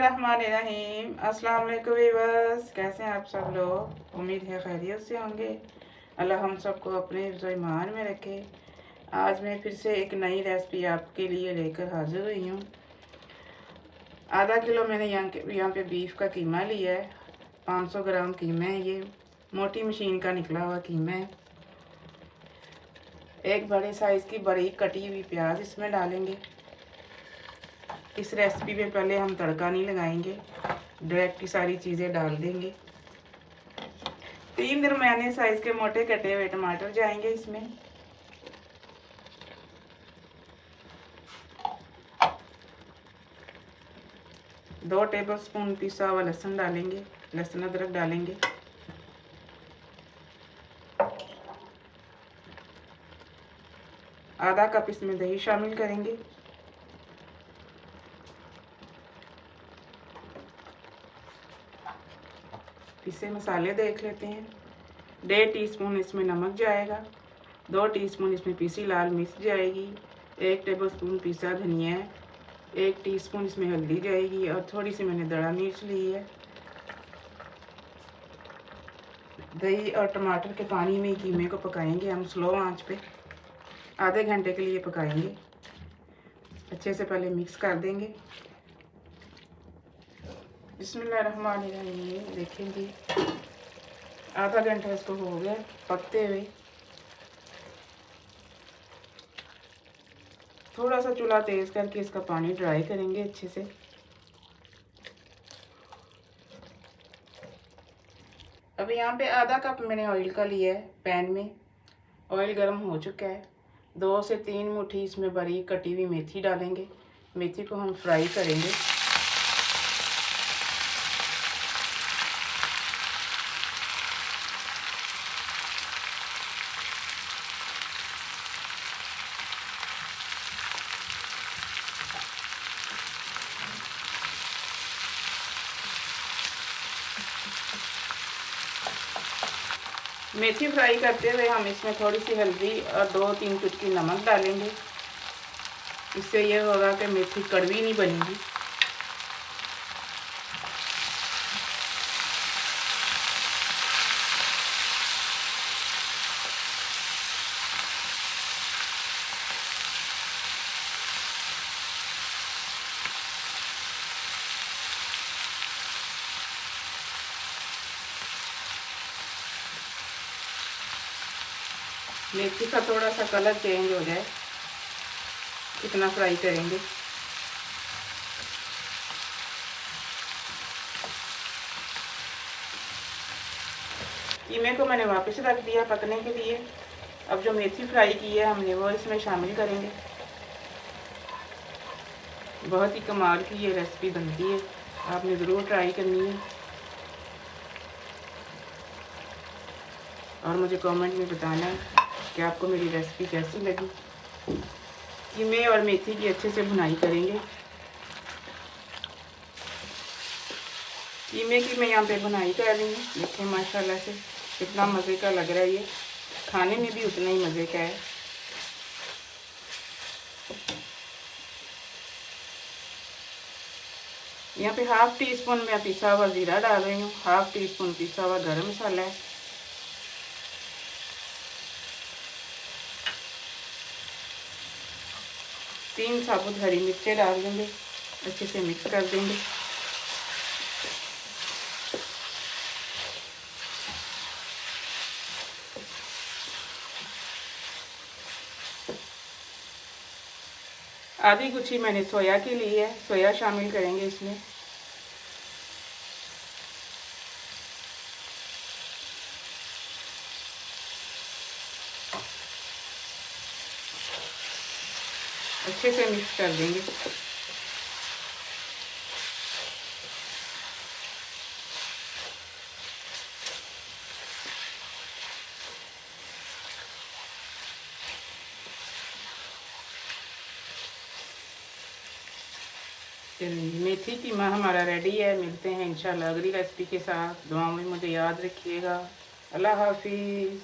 बिस्मिल्लाहिर्रहमानिर्रहीम। अस्सलाम वालेकुम व्यूअर्स, कैसे हैं आप सब लोग। उम्मीद है खैरियत से होंगे। अल्लाह हम सबको अपने ईमान में रखे। आज मैं फिर से एक नई रेसिपी आपके लिए लेकर हाजिर हुई हूँ। आधा किलो मैंने यहाँ पे बीफ का कीमा लिया है। 500 ग्राम कीमा है, ये मोटी मशीन का निकला हुआ कीमा है। एक बड़े साइज़ की बारीक कटी हुई प्याज इसमें डालेंगे। इस रेसिपी में पहले हम तड़का नहीं लगाएंगे, डायरेक्ट ही सारी चीज़ें डाल देंगे। 3 दरमियाने साइज़ के मोटे कटे हुए टमाटर जाएंगे इसमें। दो टेबलस्पून पिसा हुआ लहसुन डालेंगे, लहसुन अदरक डालेंगे। आधा कप इसमें दही शामिल करेंगे। पिसे मसाले देख लेते हैं। 1.5 टीस्पून इसमें नमक जाएगा। 2 टीस्पून इसमें पीसी लाल मिर्च जाएगी। 1 टेबलस्पून पिसा धनिया है। 1 टीस्पून इसमें हल्दी जाएगी और थोड़ी सी मैंने दड़ा मिर्च ली है। दही और टमाटर के पानी में कीमे को पकाएंगे हम स्लो आंच पे। आधे घंटे के लिए पकाएंगे। अच्छे से पहले मिक्स कर देंगे। बिस्मिल्लाहिर्रहमानिर्रहीम। देखें जी, आधा घंटा इसको हो गया पकते हुए। थोड़ा सा चूल्हा तेज़ करके इसका पानी ड्राई करेंगे अच्छे से। अब यहाँ पे आधा कप मैंने ऑयल का लिया है पैन में। ऑयल गर्म हो चुका है। 2 से 3 मुट्ठी इसमें बारीक कटी हुई मेथी डालेंगे। मेथी को हम फ्राई करेंगे। मेथी फ्राई करते हुए हम इसमें थोड़ी सी हल्दी और 2-3 चुटकी नमक डालेंगे। इससे ये होगा कि मेथी कड़वी नहीं बनेगी। मेथी का थोड़ा सा कलर चेंज हो जाए इतना फ्राई करेंगे। कीमे को मैंने वापस रख दिया पकने के लिए। अब जो मेथी फ्राई की है हमने वो इसमें शामिल करेंगे। बहुत ही कमाल की ये रेसिपी बनती है, आपने ज़रूर ट्राई करनी है और मुझे कमेंट में बताना है कि आपको मेरी रेसिपी कैसी लगी। कीमे और मेथी की अच्छे से भुनाई करेंगे। कीमे की मैं यहाँ पे भुनाई कर रही हूँ। देखें माशाल्लाह से कितना मज़े का लग रहा है। ये खाने में भी उतना ही मज़े का है। यहाँ पे 1/2 टीस्पून मैं पिसा हुआ ज़ीरा डाल रही हूँ। 1/2 टीस्पून पिसा हुआ गरम मसाला है। तीन साबुत हरी मिर्चें डाल देंगे। अच्छे से मिक्स कर देंगे। आधी गुच्छी मैंने सोया की ली है, सोया शामिल करेंगे इसमें। अच्छे से मिक्स कर देंगे। मेथी कीमा हमारा रेडी है। मिलते हैं इंशाल्लाह अगली रेसिपी के साथ। दुआ में मुझे याद रखिएगा। अल्लाह हाफिज़।